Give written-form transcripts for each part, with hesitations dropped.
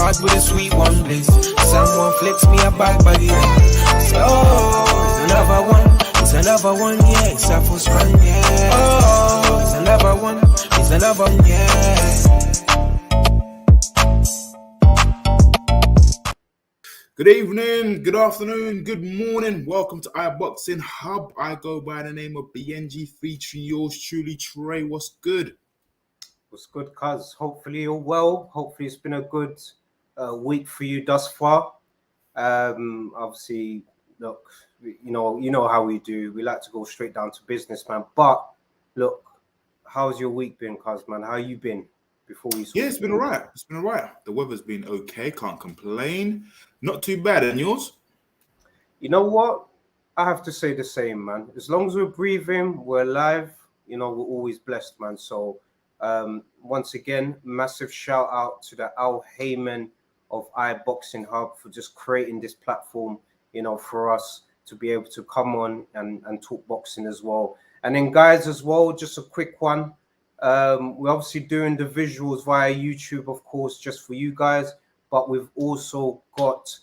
card with a sweet one, please. Someone flicks me a bad body. Oh, it's another one. It's another one, yeah. It's a full strong, yeah. Oh, it's another one. It's another one, yeah. Good evening, good afternoon, good morning. Welcome to iBoxing Hub. I go by the name of BNG, featuring yours truly, Trey. What's good? What's good, cuz? Hopefully you're well. Hopefully it's been a good week for you thus far. Obviously, look, you know how we do. We like to go straight down to business, man. But look, how's your week been, cuz, man? How you been? Before we Yeah, it's been all right. It's been all right. The weather's been okay. Can't complain. Not too bad. And yours? You know what? I have to say the same, man. As long as we're breathing, we're alive. You know, we're always blessed, man. So, once again, massive shout out to the Al Heyman of iBoxing Hub for just creating this platform, you know, for us to be able to come on and talk boxing as well. And then, guys, as well, just a quick one. We're obviously doing the visuals via YouTube, of course, just for you guys, but we've also got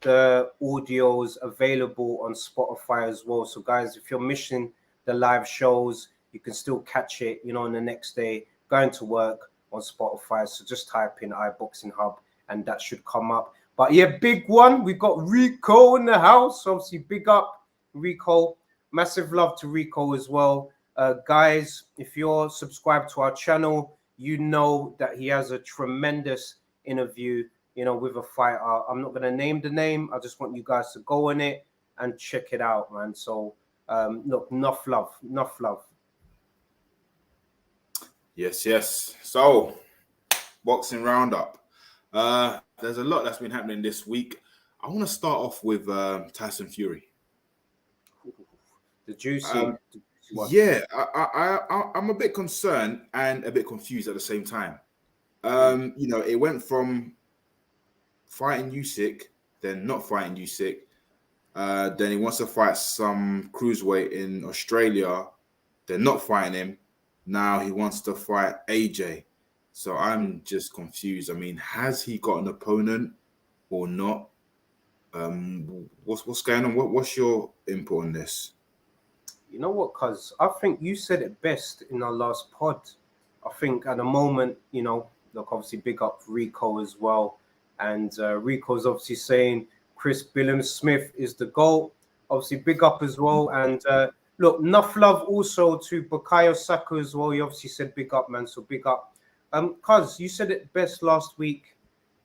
the audios available on Spotify as well. So, guys, if you're missing the live shows, you can still catch it, you know, on the next day, going to work on Spotify. So just type in iBoxing Hub and that should come up. But yeah, big one. We've got Rico in the house. Obviously, big up Rico. Massive love to Rico as well. Guys, if you're subscribed to our channel, you know that he has a tremendous interview, you know, with a fighter. I'm not going to name the name. I just want you guys to go on it and check it out, man. So, look, enough love. Yes. So, boxing roundup. There's a lot that's been happening this week. I want to start off with Tyson Fury. The juicy. Yeah, I'm a bit concerned and a bit confused at the same time. You know, it went from fighting Usyk, then not fighting Usyk. Then he wants to fight some cruiserweight in Australia. They're not fighting him. Now he wants to fight AJ. So I'm just confused. I mean, has he got an opponent or not? What's going on? What's your input on this? You know what, cuz I think you said it best in our last pod. I think at the moment, you know, look, obviously big up Rico as well. And Rico's obviously saying Chris Billam-Smith is the GOAT. Obviously big up as well. And look, enough love also to Bukayo Saka as well. You obviously said big up, man. So big up. Cuz you said it best last week.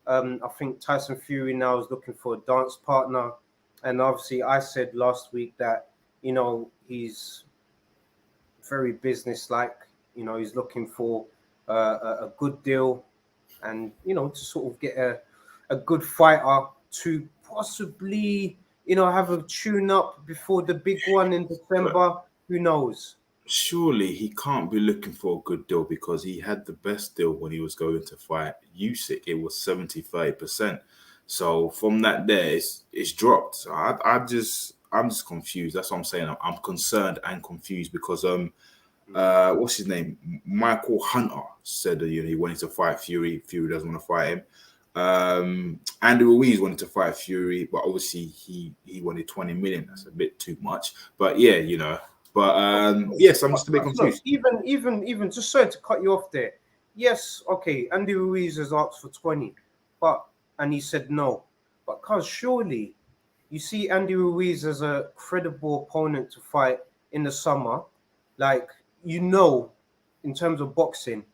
I think Tyson Fury now is looking for a dance partner. And obviously I said last week that, you know, he's very business-like. You know, he's looking for a good deal and, you know, to sort of get a good fighter to possibly, you know, have a tune-up before the big one in December. Who knows? Surely he can't be looking for a good deal because he had the best deal when he was going to fight Usyk. It was 70-30%. So from that there, it's dropped. So I'm just confused. That's what I'm saying. I'm concerned and confused because what's his name? Michael Hunter said that, you know, he wanted to fight Fury. Fury doesn't want to fight him. Andy Ruiz wanted to fight Fury, but obviously he wanted 20 million. That's a bit too much. But yeah, you know. But yes, I'm just a bit confused. Look, even just sorry to cut you off there. Yes, okay, Andy Ruiz has asked for 20, and he said no. But cuz surely you see Andy Ruiz as a credible opponent to fight in the summer. Like, you know, in terms of boxing,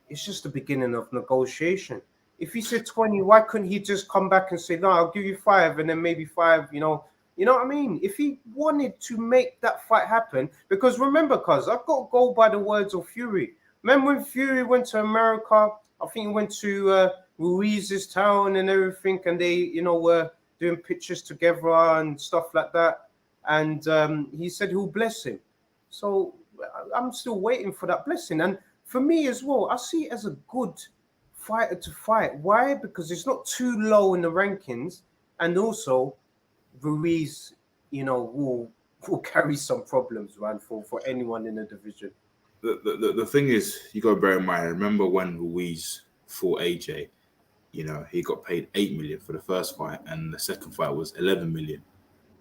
it's just the beginning of negotiation. If he said 20, why couldn't he just come back and say, no, I'll give you 5 and then maybe 5, you know what I mean? If he wanted to make that fight happen, because remember, cuz I've got to go by the words of Fury. Remember when Fury went to America? I think he went to Ruiz's town and everything, and they, you know, were doing pictures together and stuff like that. And he said he'll bless him. So I'm still waiting for that blessing. And for me as well, I see it as a good fighter to fight. Why? Because it's not too low in the rankings, and also Ruiz, you know, will carry some problems, man, for anyone in the division. The thing is, you got to bear in mind. Remember when Ruiz fought AJ? you know, he got paid 8 million for the first fight, and the second fight was 11 million.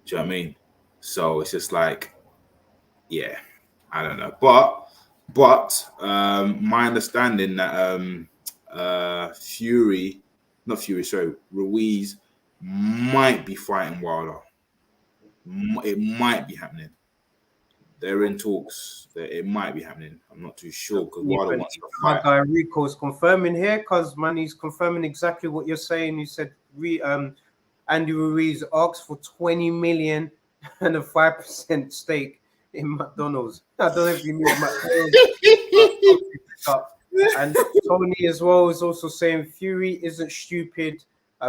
Do you know what I mean? So it's just like, yeah, I don't know. But my understanding that Ruiz might be fighting Wilder. It might be happening. They're in talks. It might be happening. I'm not too sure because Wilder wants to My fight. guy Rico's confirming here, because man, he's confirming exactly what you're saying. He said Andy Ruiz asked for 20 million and a 5% stake in McDonald's. I don't know if you knew McDonald's. And Tony as well is also saying Fury isn't stupid.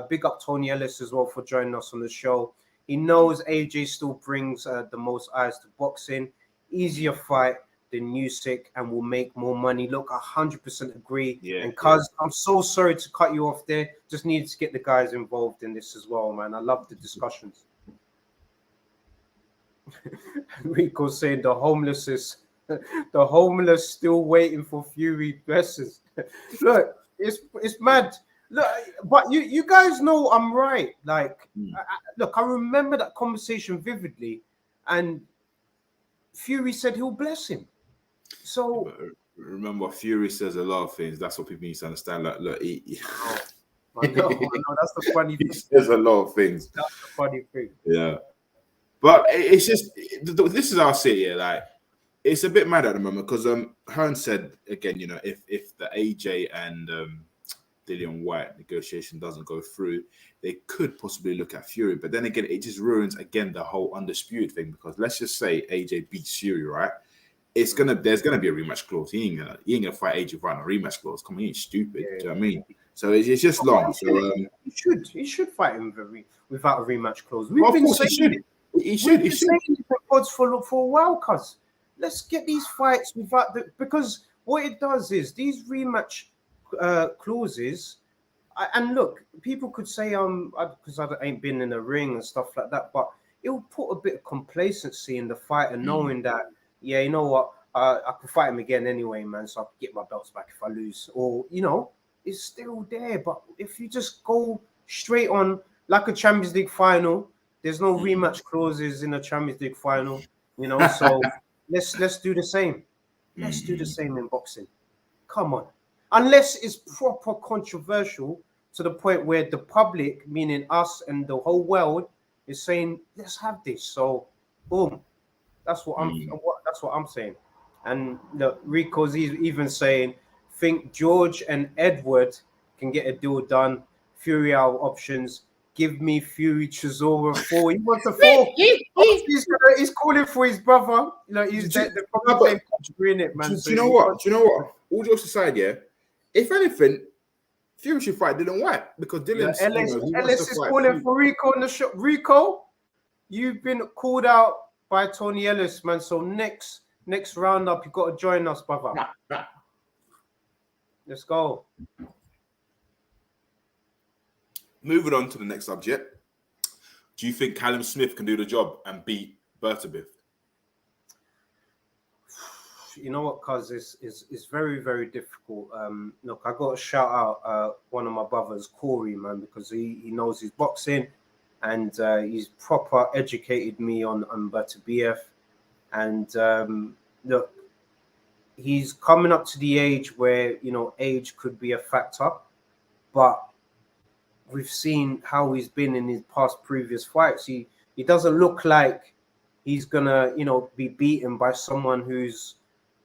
Big up Tony Ellis as well for joining us on the show. He knows AJ still brings the most eyes to boxing. Easier fight than Usyk and will make more money. Look, 100% agree. Yeah, and cuz I'm so sorry to cut you off there. Just needed to get the guys involved in this as well, man. I love the discussions. Rico saying the homeless still waiting for Fury dresses. Look, it's mad. Look, but you guys know I'm right. Like, look, I remember that conversation vividly, and Fury said he'll bless him. So But remember, Fury says a lot of things. That's what people need to understand. Like, look, I know, that's the funny thing. he says a lot of things. That's the funny thing. Yeah, but it's just this is how I see it. Yeah, like it's a bit mad at the moment because Hearn said again, you know, if the AJ and Dillian White negotiation doesn't go through, they could possibly look at Fury. But then again, it just ruins again the whole undisputed thing because let's just say AJ beats Fury, right? There's gonna be a rematch clause. He ain't gonna fight AJ fight on a rematch clause. Come on, he ain't stupid. Do you know what I mean? So it's just long. So he should fight him without a rematch clause. Well, of course he should. He should. For a while, cuz let's get these fights without because what it does is these rematch clauses. And look, people could say because I ain't been in a ring and stuff like that, but it will put a bit of complacency in the fighter, knowing that yeah, you know what, I can fight him again anyway, man. So I can get my belts back if I lose, or you know, it's still there. But if you just go straight on like a Champions League final, there's no rematch clauses in a Champions League final, you know. So let's do the same. Let's do the same in boxing. Come on, unless it's proper controversial to the point where the public, meaning us and the whole world, is saying let's have this. So, boom. That's what I'm saying. And look, Rico's even saying, think George and Edward can get a deal done. Fury our options. Give me Fury Chisora 4. He wants a 4. He's calling for his brother. You know, he's the in it, man. Do you know what? All jokes aside, yeah. If anything, Fury should fight Dillian White because Dillian Ellis is calling for Rico in the show. Rico, you've been called out by Tony Ellis, man. So next roundup, you got to join us, brother. Let's go. Moving on to the next subject. Do you think Callum Smith can do the job and beat Bertabith? You know what, cuz it's very, very difficult. Look, I got to shout out one of my brothers, Corey, man, because he knows his boxing. And he's proper educated me on Bertabith. And look, he's coming up to the age where, you know, age could be a factor. But we've seen how he's been in his past previous fights. He doesn't look like he's going to, you know, be beaten by someone who's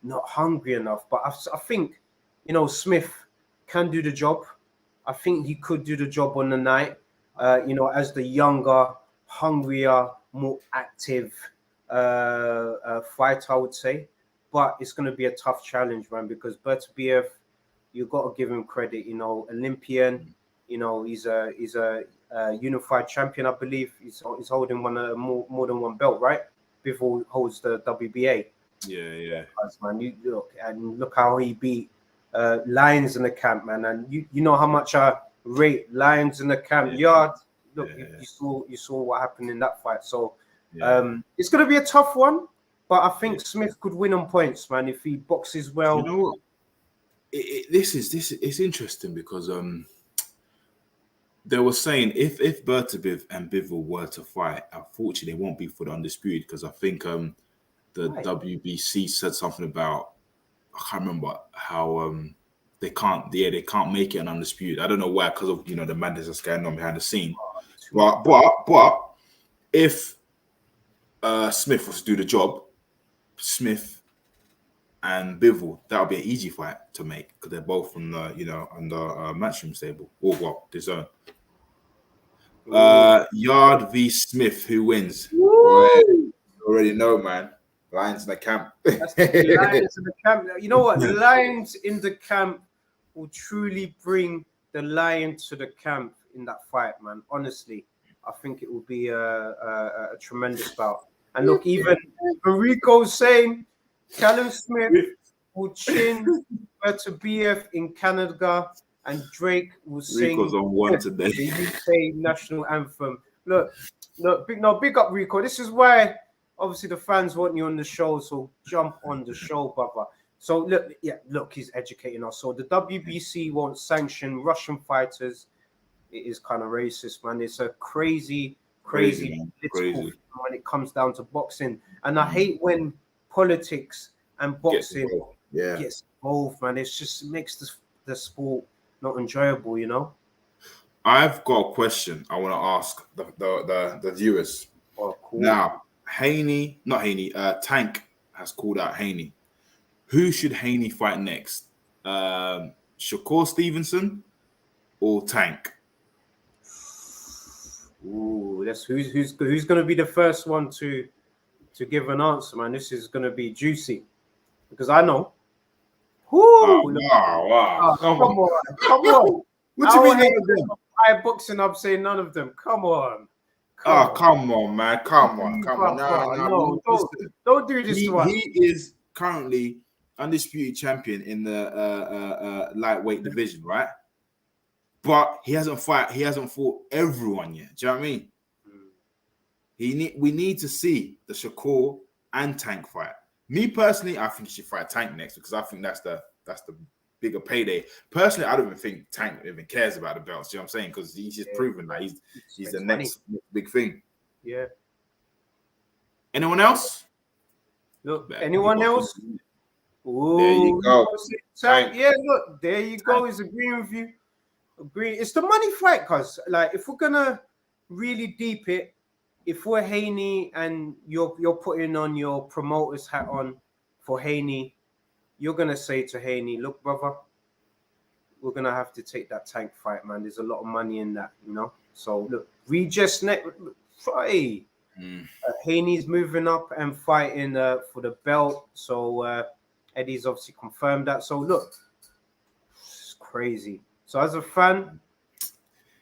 not hungry enough. But I think, you know, Smith can do the job. I think he could do the job on the night. You know, as the younger, hungrier, more active fighter, I would say. But it's going to be a tough challenge, man, because Bertabith, you've got to give him credit. You know, Olympian. You know, he's a unified champion, I believe. He's holding more than one belt, right? Before holds the WBA. Yeah. Man, you look how he beat Lions in the camp, man, and you know how much I rate Lions in the camp yard. Look, you saw what happened in that fight. So it's going to be a tough one, but I think Smith could win on points, man, if he boxes well. You know what? This is interesting because They were saying if Bertabiv and Bivol were to fight, unfortunately, it won't be for the undisputed because I think the Right. WBC said something about I can't remember how they can't make it an undisputed. I don't know why because of the madness that's going on behind the scene. But if Smith was to do the job, Smith and Bivol, that would be an easy fight to make because they're both from the on the matchroom stable or the zone. Yard v Smith, who wins? Boy, you already know, man. Lions in the camp. That's the Lions in the camp. You know what? The Lions in the camp will truly bring the Lion to the camp in that fight, man. Honestly, I think it will be a tremendous bout. And look, even Rico's saying Callum Smith will chin BF in Canada, and Drake will sing Rico's on one today. the UK national anthem. Look, big up Rico. This is why obviously the fans want you on the show, so jump on the show, brother. So look, he's educating us. So the WBC won't sanction Russian fighters. It is kind of racist, man. It's a crazy political thing when it comes down to boxing. And I hate when politics and boxing gets involved, man. It makes the sport not enjoyable, you know. I've got a question I want to ask the viewers. Oh, cool. Now, Tank has called out Haney. Who should Haney fight next? Shakur Stevenson or Tank? Ooh, that's who's going to be the first one to give an answer, man. This is going to be juicy because I know. Wow. Come on. What do you mean none of them? I boxing up saying none of them. Come on. Come on, man. Come on. No, don't do this to us. He is currently undisputed champion in the lightweight division, right? But he hasn't fought everyone yet. Do you know what I mean? We need to see the Shakur and Tank fight. Me personally, I think he should fight Tank next because I think that's the bigger payday. Personally, I don't even think Tank even cares about the belts. You know what I'm saying? Because he's just proven that he's the next big thing. Yeah. Anyone else? Look, anyone else? Ooh, there you go. Tank. Yeah, look, there you go. He's agreeing with you. It's the money fight, cause like if we're gonna really deep it, if we're Haney and you're putting on your promoter's hat on for Haney, you're gonna say to Haney, look, brother, we're gonna have to take that Tank fight, man. There's a lot of money in that, you know. So look, Haney's moving up and fighting for the belt. So Eddie's obviously confirmed that. So look, it's crazy. So as a fan,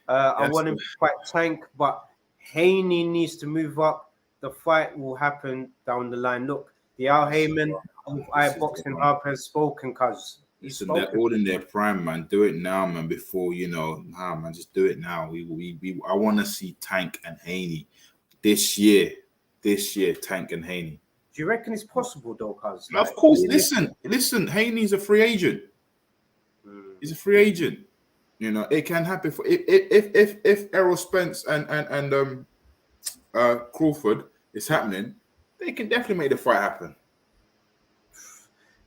I want him to fight Tank, but Haney needs to move up. The fight will happen down the line. Look, the Al Heyman of iBoxing Hub has spoken, cuz they're all in their prime, man. Do it now, man. Before man, just do it now. I want to see Tank and Haney this year. Tank and Haney. Do you reckon it's possible, though, cuz? Of course. Listen. Haney's a free agent. He's a free agent. You know, it can happen if Errol Spence and Crawford is happening, they can definitely make the fight happen.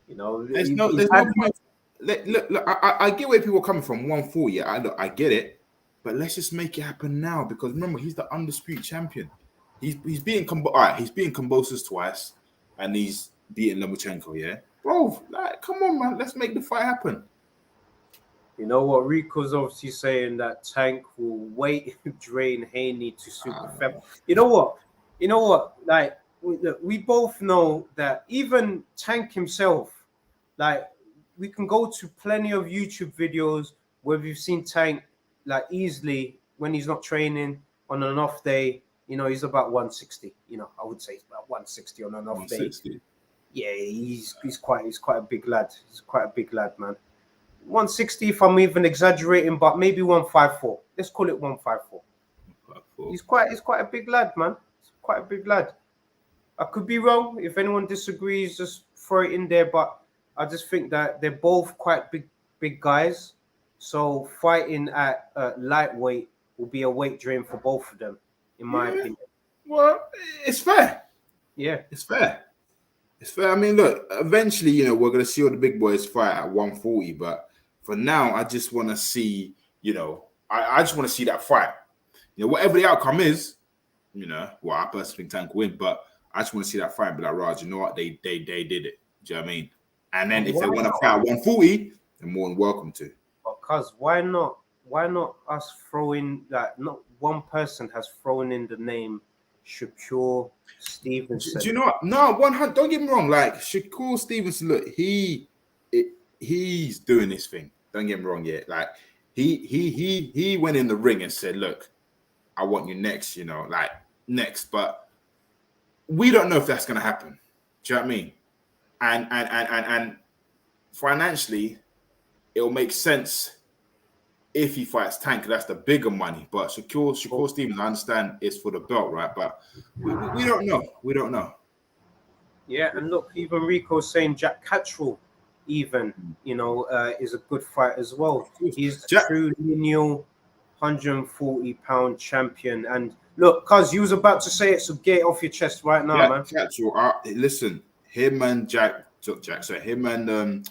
You know, there's no point. Look, I get where people are coming from. 140, I get it, but let's just make it happen now because remember he's the undisputed champion. He's beating Kambosos twice, and he's beating Lomachenko. Yeah, bro, come on, man, let's make the fight happen. You know what? Rico's obviously saying that Tank will wait drain Haney to super fem. You know what? Like, we both know that even Tank himself, like, we can go to plenty of YouTube videos where we've seen Tank, like, easily when he's not training on an off day. You know, he's about 160. You know, I would say he's about 160 on an off day. Yeah, he's quite a big lad. He's quite a big lad, man. 160 if I'm even exaggerating, but maybe 154. Let's call it 154. He's quite a big lad, man. He's quite a big lad. I could be wrong. If anyone disagrees, just throw it in there. But I just think that they're both quite big guys. So fighting at lightweight will be a weight drain for both of them, in my opinion. Well, it's fair. Yeah. It's fair. It's fair. I mean, look, eventually, you know, we're going to see all the big boys fight at 140. But for now, I just want to see, you know, I just want to see that fight. You know, whatever the outcome is, you know, well, I personally think Tank will win, but I just want to see that fight and be like, Raj, you know what? They did it. Do you know what I mean? And then if they want to fight at 140, they're more than welcome to. Because why not? Why not us throw in that? Not one person has thrown in the name Shakur Stevenson. Do you know what? No, 100. Don't get me wrong. Like Shakur Stevenson, look, he's doing this thing. Don't get me wrong. Yet, like he went in the ring and said, "Look, I want you next." You know, like next. But we don't know if that's going to happen. Do you know what I mean? And financially, it'll make sense if he fights Tank. That's the bigger money. But Shakur Stevens, I understand, is for the belt, right? But we don't know. We don't know. Yeah, and look, even Rico's saying Jack Catterall, even, you know, is a good fight as well. He's the true lineal 140-pound champion. And look, cuz you was about to say it, so get it off your chest right now, man. Catterall, listen, him and him and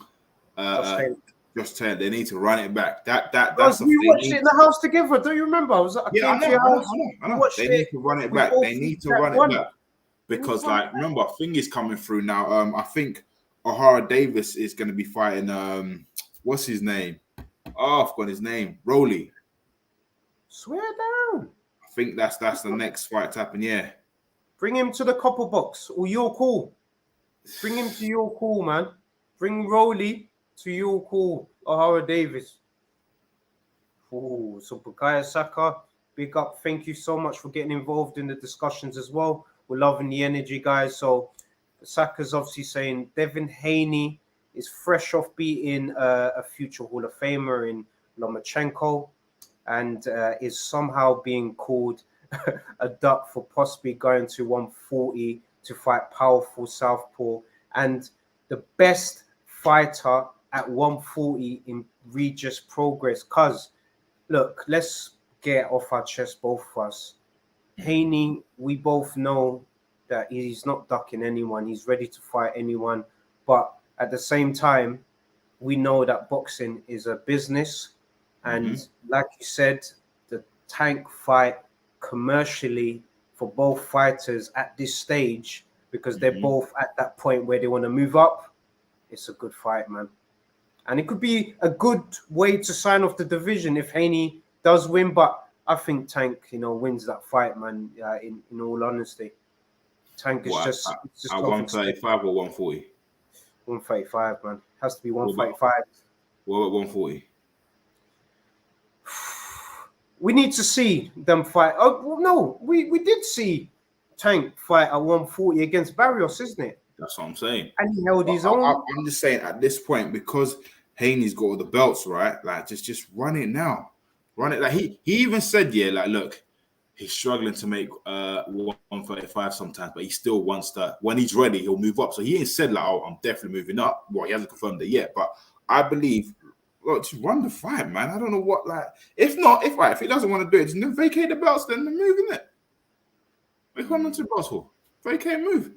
Josh Taylor, they need to run it back. That's we watched it in the house together. Do you remember? I came to your house. I know. They need to run it back. They need to run it back. Because, like, remember, thing is coming through now. I think O'Hara Davis is going to be fighting. What's his name? Oh, I've got his name. Rowley. Swear down. I think that's the next fight to happen. Yeah. Bring him to the copper box, or your call. Bring him to your call, man. Bring Rowley to your call, O'Hara Davis. Oh, so Bukayo Saka, big up. Thank you so much for getting involved in the discussions as well. We're loving the energy, guys. So Saka's obviously saying Devin Haney is fresh off beating a future Hall of Famer in Lomachenko and is somehow being called a duck for possibly going to 140 to fight powerful southpaw and the best fighter at 140 in Regis Progress. Cause look, let's get off our chest, both of us. Haney, we both know that he's not ducking anyone. He's ready to fight anyone. But at the same time, we know that boxing is a business. And like you said, the Tank fight commercially for both fighters at this stage, because they're both at that point where they want to move up, it's a good fight, man. And it could be a good way to sign off the division if Haney does win. But I think Tank, you know, wins that fight, man. In all honesty, Tank is just at 135 or 140. 135, man. Has to be 135. What about 140? We need to see them fight. Oh well, no, we did see Tank fight at 140 against Barrios, isn't it? That's what I'm saying. And he held his own. I'm just saying at this point, because Haney's got all the belts, right? Like just run it now. Run it. Like he even said, yeah, like look, he's struggling to make 135 sometimes, but he still wants to. When he's ready, he'll move up. So he ain't said like, oh, I'm definitely moving up. Well, he hasn't confirmed it yet, but I believe. Look, just run the fight, man. I don't know what like. If he doesn't want to do it, just vacate the belts. Then they're moving it. We're coming to Brussels. Vacate, move.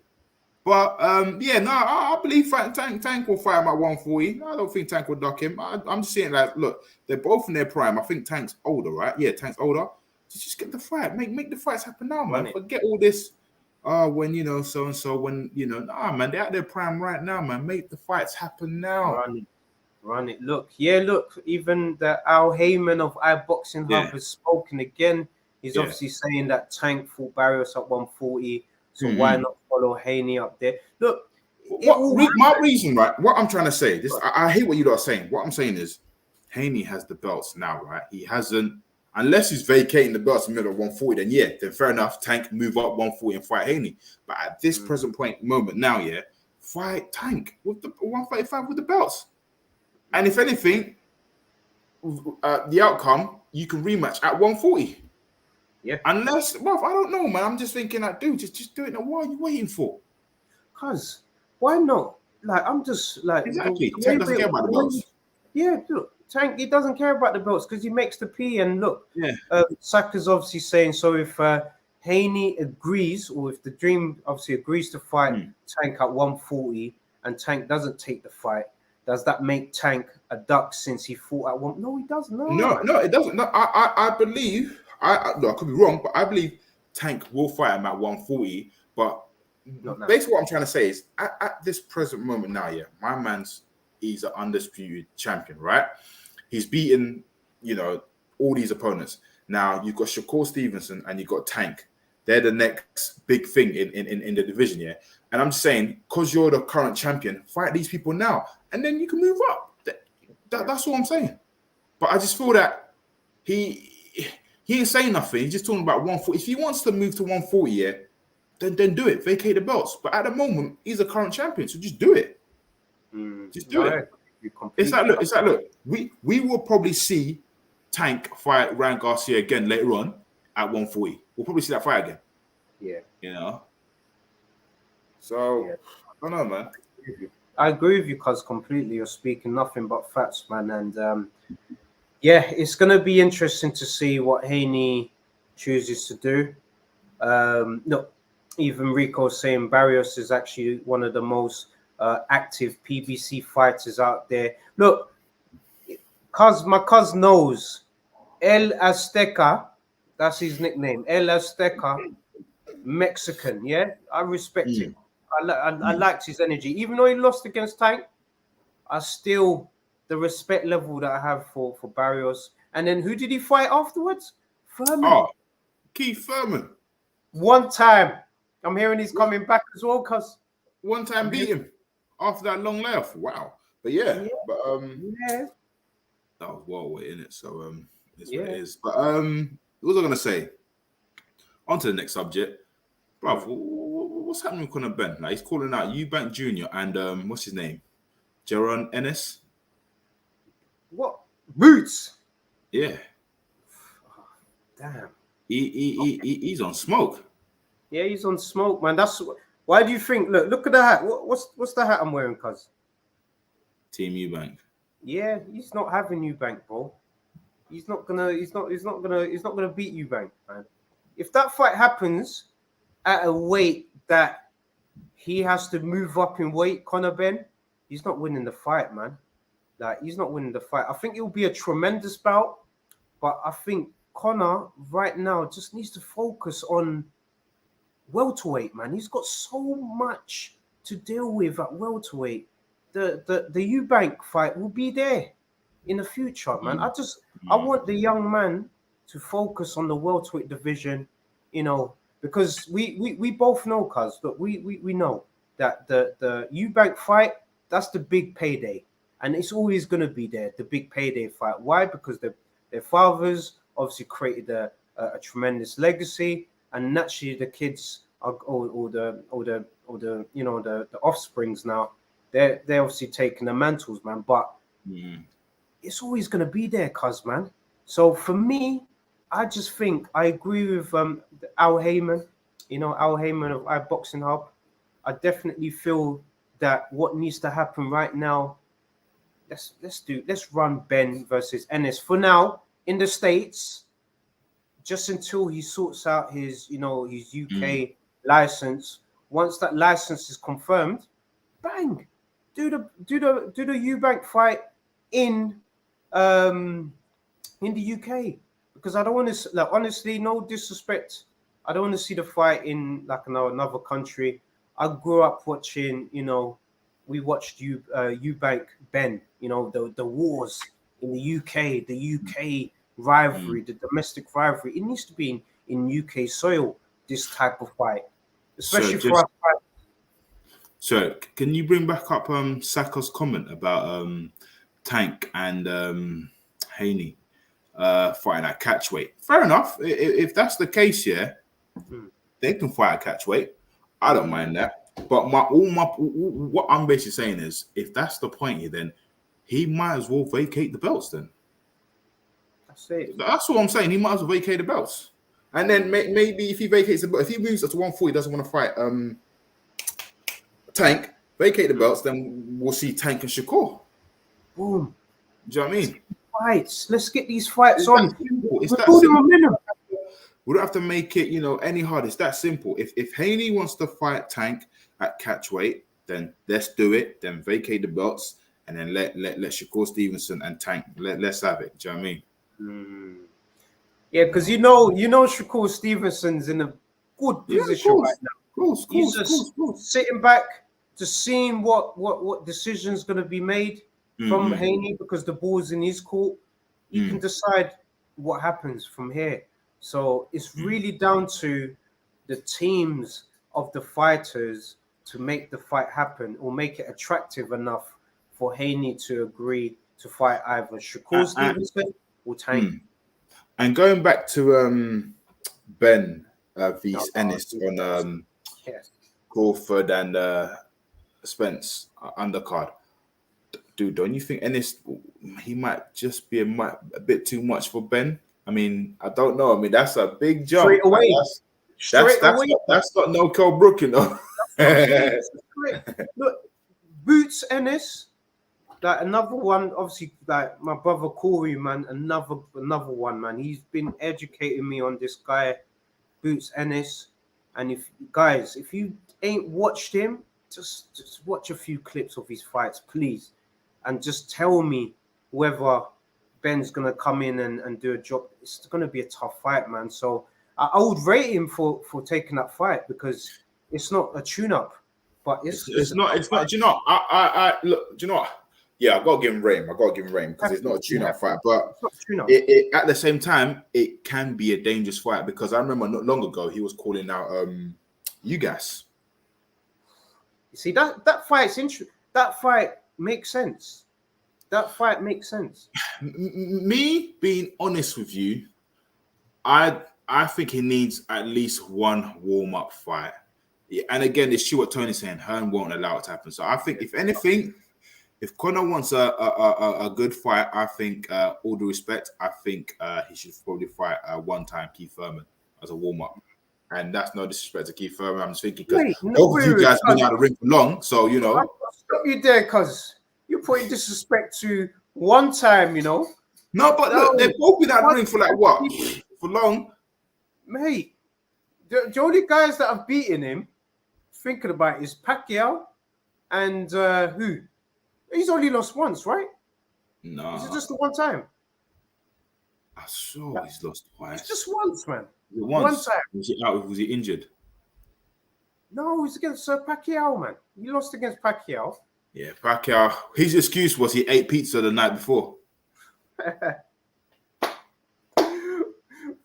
But I believe Tank will fight him at 140. I don't think Tank will duck him. I'm just saying, like, look, they're both in their prime. I think Tank's older, right? Yeah, Tank's older. Just get the fight. Make the fights happen now, man. Forget all this. When you know so and so. When you know, man, they're at their prime right now, man. Make the fights happen now. Run it. Look, even the Al Heyman of iBoxing Hub has spoken again. He's obviously saying that Tank fought Barrios at 140. So why not follow Haney up there? Look, my reason, right? What I'm trying to say, I hate what you lot are saying. What I'm saying is, Haney has the belts now, right? He hasn't, unless he's vacating the belts in the middle of 140. Then fair enough. Tank move up 140 and fight Haney. But at this present moment now, fight Tank with the 135 with the belts. And if anything, the outcome you can rematch at 140. Yeah. Unless, well, I don't know, man. I'm just thinking that, dude, just do it now. What are you waiting for? Cause why not? Like, I'm just like exactly. Tank doesn't care about the belts. Yeah, look, Tank, he doesn't care about the belts because he makes the P. And look, Yeah. Saka's obviously saying, so if Haney agrees, or if the Dream obviously agrees to fight Tank at 140 and Tank doesn't take the fight, does that make Tank a duck since he fought at one? No, he doesn't. No, it doesn't. No, I believe, I could be wrong, but I believe Tank will fight him at 140. But basically what I'm trying to say is, at this present moment now, yeah, my man's, he's an undisputed champion, right? He's beaten, all these opponents. Now, you've got Shakur Stevenson and you've got Tank. They're the next big thing in the division, yeah? And I'm saying, because you're the current champion, fight these people now, and then you can move up. That's all I'm saying. But I just feel that he ain't saying nothing. He's just talking about 140. If he wants to move to 140, yeah, then do it. Vacate the belts. But at the moment, he's a current champion, so just do it. Just do it. It's like, look. We will probably see Tank fight Ryan Garcia again later on at 140. We'll probably see that fight again. Yeah. So, I don't know, man. I agree with you, cuz completely. You're speaking nothing but facts, man. And it's gonna be interesting to see what Haney chooses to do. Look, even Rico saying Barrios is actually one of the most active PBC fighters out there. Look, my cousin knows El Azteca, that's his nickname, El Azteca, Mexican. Yeah, I respect him. I liked his energy, even though he lost against Tank. I still the respect level that I have for Barrios. And then who did he fight afterwards? Furman. Oh, Keith Furman. One time. I'm hearing he's coming back as well, cuz. One time beat him after that long layoff. Wow. But that was well way in it. So it's what it is. But what was I gonna say? On to the next subject. Bruv, what's happening with Conor Ben? Like, he's calling out Eubank Jr. and what's his name? Jaron Ennis. What? Boots. Yeah. Damn. He's on smoke. Yeah, he's on smoke, man. That's why do you think? Look at the hat. What's the hat I'm wearing, cuz? Team Eubank. Yeah, he's not having Eubank, bro. He's not gonna beat Eubank, man. If that fight happens at a weight that he has to move up in weight, Conor Ben, he's not winning the fight, man. Like, he's not winning the fight. I think it will be a tremendous bout, but I think Conor right now just needs to focus on welterweight, man. He's got so much to deal with at welterweight. The Eubank fight will be there in the future, man. I want the young man to focus on the welterweight division, because we both know, cuz, but we know that the Eubank fight, that's the big payday. And it's always going to be there, the big payday fight. Why? Because their fathers obviously created a tremendous legacy, and naturally the kids or the offsprings now, they're obviously taking the mantles, man. But it's always going to be there, cuz, man. So for me, I just think I agree with Al Heyman, Al Heyman of iBoxing Hub. I definitely feel that what needs to happen right now, let's run Ben versus Ennis for now in the States, just until he sorts out his UK license. Once that license is confirmed, bang, do the Eubank fight in the UK, because I don't want to, honestly, no disrespect, I don't want to see the fight in another country. I grew up watching, we watched Eubank Ben, the wars in the UK rivalry, the domestic rivalry. It needs to be in UK soil, this type of fight, especially for us. So can you bring back up Saka's comment about Tank and Haney fighting at catchweight? Fair enough. If that's the case, they can fight at catchweight. I don't mind that. But what I'm basically saying is, if that's the point, then he might as well vacate the belts. Then that's it. That's what I'm saying. He might as well vacate the belts, and then maybe if he vacates the belt, if he moves up to 140, doesn't want to fight Tank, vacate the belts. Then we'll see Tank and Shakur. Boom. Do you know what I mean? Fights. Let's get these fights It's on. that simple. It's We're that building simple. momentum. We don't have to make it, any harder. It's that simple. If Haney wants to fight Tank at catchweight, then let's do it. Then vacate the belts, and then let Shakur Stevenson and Tank let's have it. Do you know what I mean? Yeah, because Shakur Stevenson's in a good position right now. He's just sitting back, just seeing what decision's going to be made from Haney, because the ball's in his court. He can decide what happens from here. So it's really down to the teams of the fighters to make the fight happen or make it attractive enough for Haney to agree to fight either Shakur Stevenson or Tank. And going back to Ben vs Ennis on Crawford and Spence undercard. Dude, don't you think Ennis, he might just be a bit too much for Ben? I mean, I don't know. I mean, that's a big jump. Straight away. That's not no Kell Brook, Look, Boots Ennis, like another one, obviously, like my brother Corey, man, another one, man. He's been educating me on this guy, Boots Ennis. And if you ain't watched him, just watch a few clips of his fights, please. And just tell me whether Ben's gonna come in and do a job. It's gonna be a tough fight, man. So I would rate him for taking that fight, because it's not a tune-up, but it's not. Do you know? I look. Do you know what? Yeah, I gotta give him rain. Because it's not a tune-up fight, but it, at the same time, it can be a dangerous fight, because I remember not long ago he was calling out Ugas. You see that fight's interesting. That fight makes sense. Me being honest with you, I think he needs at least one warm-up fight. Yeah, and again, it's true what Tony's saying. Hearn won't allow it to happen. So I think, if anything, if Conor wants a good fight, I think, all due respect, I think he should probably fight one-time Keith Thurman as a warm-up. And that's no disrespect to Keith Thurman. I'm just thinking, because both of you guys have been out of the ring for long, so I'll stop you there, because you're putting disrespect to one time, No, but look, they've both been out of the ring for like what? For long? Mate, the only guys that have beaten him, thinking about it, is Pacquiao and who? He's only lost once, right? No. Is it just the one time? I saw he's lost twice. It's just once, man. Once. One time. Was he out? Was he injured? No, he's against Pacquiao, man. He lost against Pacquiao. Yeah, Pacquiao. His excuse was he ate pizza the night before.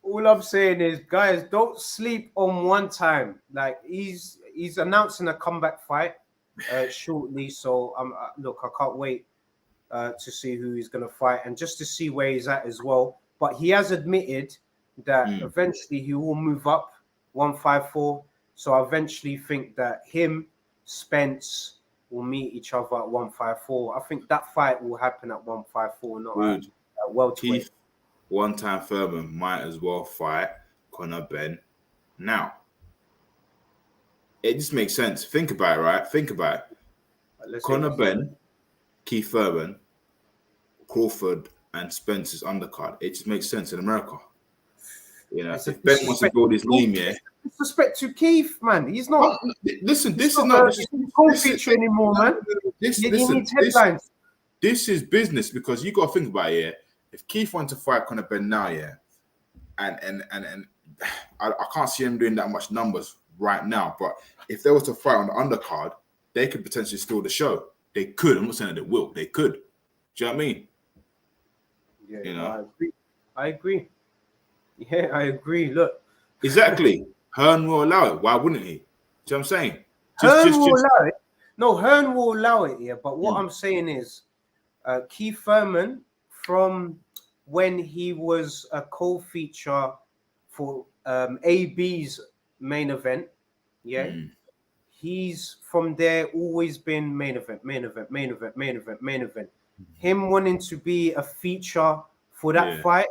All I'm saying is, guys, don't sleep on one time. Like, he's announcing a comeback fight shortly. So look, I can't wait to see who he's gonna fight, and just to see where he's at as well. But he has admitted that eventually he will move up 154. So I eventually think that him, Spence, will meet each other at 154. I think that fight will happen at 154, not at welterweight. Keith, one-time Thurman might as well fight Conor Ben now. It just makes sense. Think about it, right? Think about it. Conor Ben, Keith Thurman, Crawford, and Spence's undercard. It just makes sense in America. If Ben wants to build his name, Disrespect to Keith, man. He's not. Listen, this is not feature anymore, man. He needs headlines. This is business, because you got to think about it. If Keith wants to fight Conor Ben now, and I can't see him doing that much numbers right now. But if they was to fight on the undercard, they could potentially steal the show. They could. I'm not saying that they will. They could. Do you know what I mean? Yeah, I agree. Yeah, I agree. Look, exactly. Hearn will allow it. Why wouldn't he? Do you know what I'm saying? Hearn will allow it. No, Hearn will allow it. Yeah, but what I'm saying is, Keith Thurman, from when he was a co-feature for AB's main event, he's from there always been main event. Him wanting to be a feature for that fight,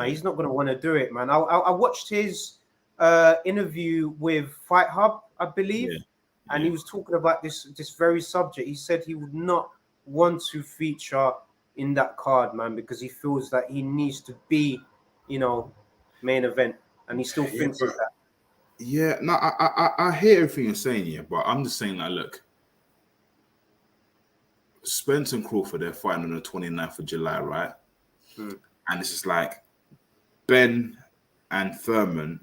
he's not going to want to do it, man. I watched his interview with Fight Hub, I believe, and he was talking about this very subject. He said he would not want to feature in that card, man, because he feels that he needs to be, main event, and he still thinks of that. Yeah, no, I hear everything you're saying here, but I'm just saying that, look, Spence and Crawford, they're fighting on the 29th of July, right? And it's just like Ben and Thurman,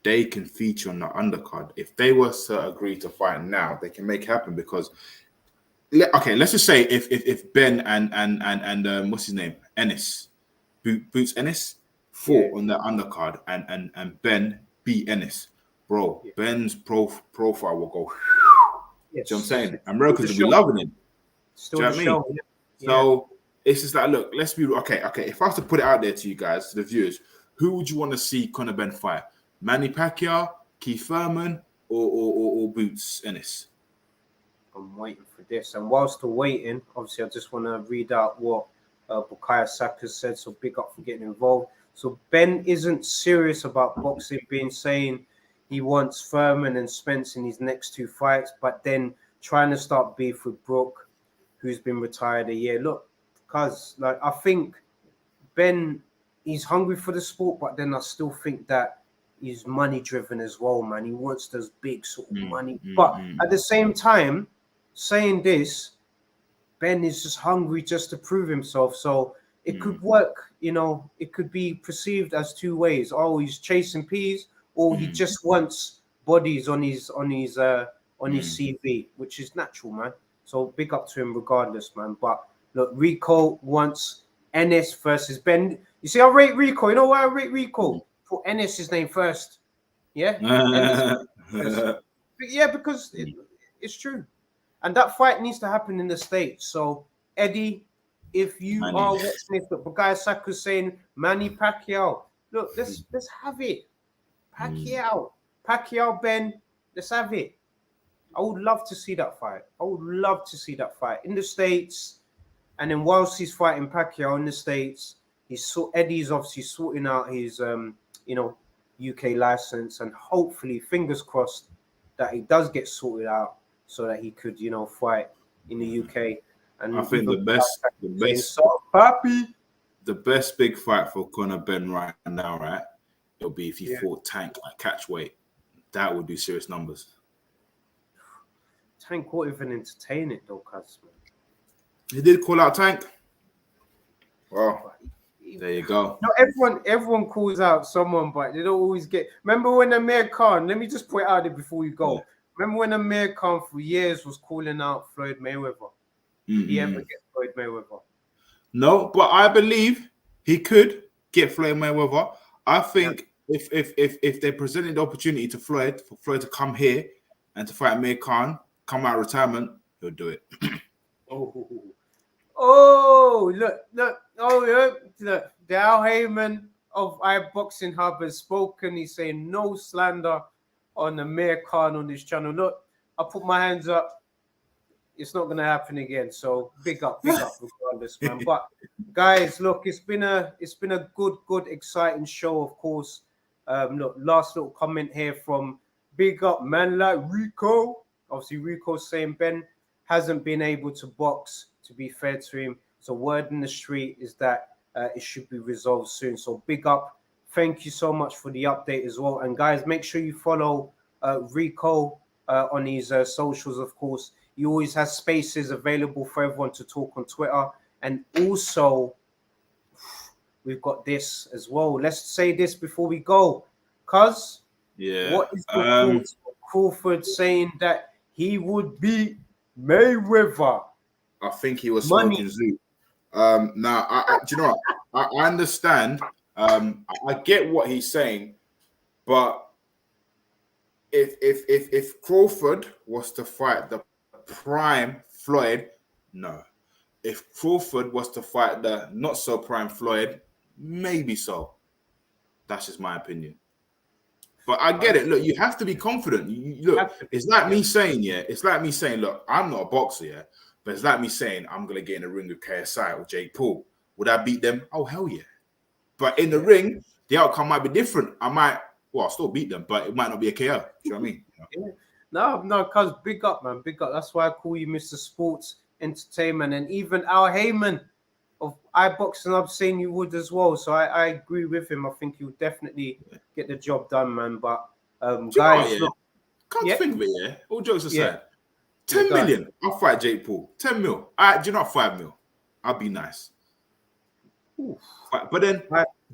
they can feature on the undercard. If they were to agree to fight now, they can make it happen because, okay, let's just say if Ben and what's his name, Ennis, Boots Ennis, fought on the undercard and Ben beat Ennis, bro, Ben's profile will go. Yes. Do you know what I'm saying? Americans will be loving him. Still Do you the know what I show. mean? So it's just like, look, let's be okay. If I was to put it out there to you guys, to the viewers, who would you want to see Conor Ben fight? Manny Pacquiao, Keith Thurman, or Boots Ennis? I'm waiting for this, and whilst we're waiting, obviously, I just want to read out what Bukayo Saka said. So big up for getting involved. So Ben isn't serious about boxing, saying he wants Thurman and Spence in his next 2 fights, but then trying to start beef with Brook, who's been retired a year. Look, because I think Ben, he's hungry for the sport, but then I still think that he's money driven as well, man. He wants those big sort of money. But at the same time, saying this, Ben is just hungry just to prove himself. So it could work, it could be perceived as 2 ways. Oh, he's chasing peas, or he just wants bodies on his CV, which is natural, man. So big up to him regardless, man. But look, Rico wants Ennis versus Ben. You see, I rate Rico. You know why I rate Rico? Put Ennis' name first. Yeah? First. Yeah, because it's true. And that fight needs to happen in the States. So, Eddie, if you are watching this, but Bukayo Saka's saying Manny Pacquiao, look, let's have it. Pacquiao, Ben, let's have it. I would love to see that fight. In the States. And then whilst he's fighting Pacquiao in the States, Eddie's obviously sorting out his UK license, and hopefully, fingers crossed, that he does get sorted out so that he could, fight in the UK. And I think the best big fight for Conor Ben right now, right? It'll be if he fought Tank like catch weight. That would do serious numbers. Tank won't even entertain it though, cuz. He did call out Tank. Well, there you go. No, everyone calls out someone, but they don't always get. Remember when Amir Khan? Let me just point out it before we go. Yeah. Remember when Amir Khan for years was calling out Floyd Mayweather? Did he ever get Floyd Mayweather? No, but I believe he could get Floyd Mayweather. I think if they presented the opportunity to Floyd, for Floyd to come here and to fight Amir Khan, come out of retirement, he'll do it. Look. The Al Heyman of iBoxing Hub has spoken. He's saying no slander on Amir Khan on this channel. Look, I put my hands up. It's not going to happen again. So big up regardless, man. But guys, look, it's been a good, exciting show, of course. Look, last little comment here from big up man like Rico. Obviously, Rico's saying Ben hasn't been able to box, to be fair to him. So word in the street is that it should be resolved soon. So big up. Thank you so much for the update as well. And guys, make sure you follow Rico on his socials, of course. He always has spaces available for everyone to talk on Twitter. And also, we've got this as well. Let's say this before we go. Cuz, what is the thoughts of Crawford saying that he would beat Mayweather? I think he was smoking zoo. Now, do you know what? I understand. I get what he's saying, but if Crawford was to fight the prime Floyd, no. If Crawford was to fight the not so prime Floyd, maybe so. That's just my opinion. But I get it. Look, you have to be confident. Look, it's like me saying, look, I'm not a boxer, yeah. But it's like me saying, I'm going to get in a ring with KSI or Jake Paul. Would I beat them? Oh, hell yeah. But in the ring, the outcome might be different. I'll still beat them, but it might not be a KO. Do you know what I mean? Yeah. No, cuz big up, man. Big up. That's why I call you Mr. Sports Entertainment. And even Al Heyman eye boxing, I'm saying you would as well. So I agree with him. I think you'll definitely get the job done, man. But guys, look, Come to think of it, yeah. All jokes aside, 10 Yeah, million. I'll fight Jake Paul. 10 mil. Do you not 5 mil? I'll be nice. But then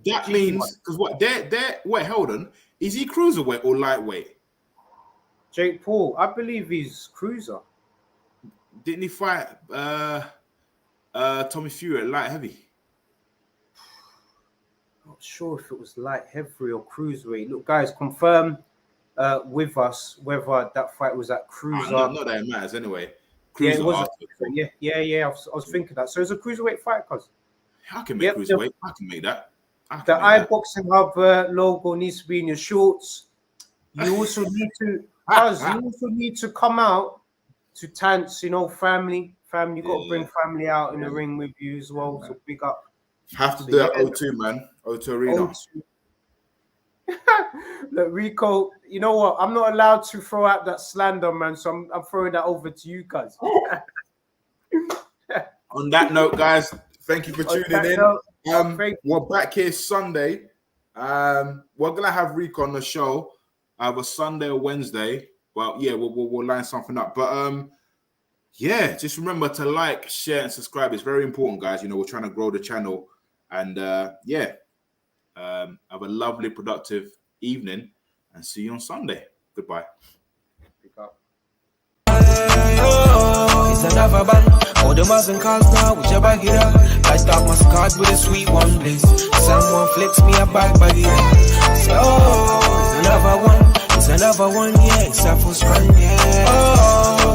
that means because what they're wait, hold on. Is he cruiserweight or lightweight? Jake Paul, I believe he's cruiser. Didn't he fight Tommy Fury at light heavy? Not sure if it was light heavy or cruiserweight. Look, guys, confirm with us whether that fight was at cruiser. Not that it matters anyway. Cruiser yeah. I was thinking that. So it's a cruiserweight fight, cuz. I can make cruiserweight. I can make that. The Eye Boxing Hub logo needs to be in your shorts. You also need to, come out to Tants, family. You got to bring family out in the ring with you as well. So big up. Have to do that O2, man. O2 Arena. Look, Rico, you know what? I'm not allowed to throw out that slander, man. So I'm throwing that over to you guys. On that note, guys, thank you for tuning in. We're back here Sunday. We're gonna have Rico on the show either Sunday or Wednesday. Well, yeah, we'll line something up. But just remember to like, share, and subscribe. It's very important, guys. We're trying to grow the channel. And have a lovely, productive evening, and see you on Sunday. Goodbye. It's another band. All the Muslim calls now, whichever get up. I start my card with a sweet one, please. Someone flips me a bag, so it's another one, yeah. It's a full strand, yeah.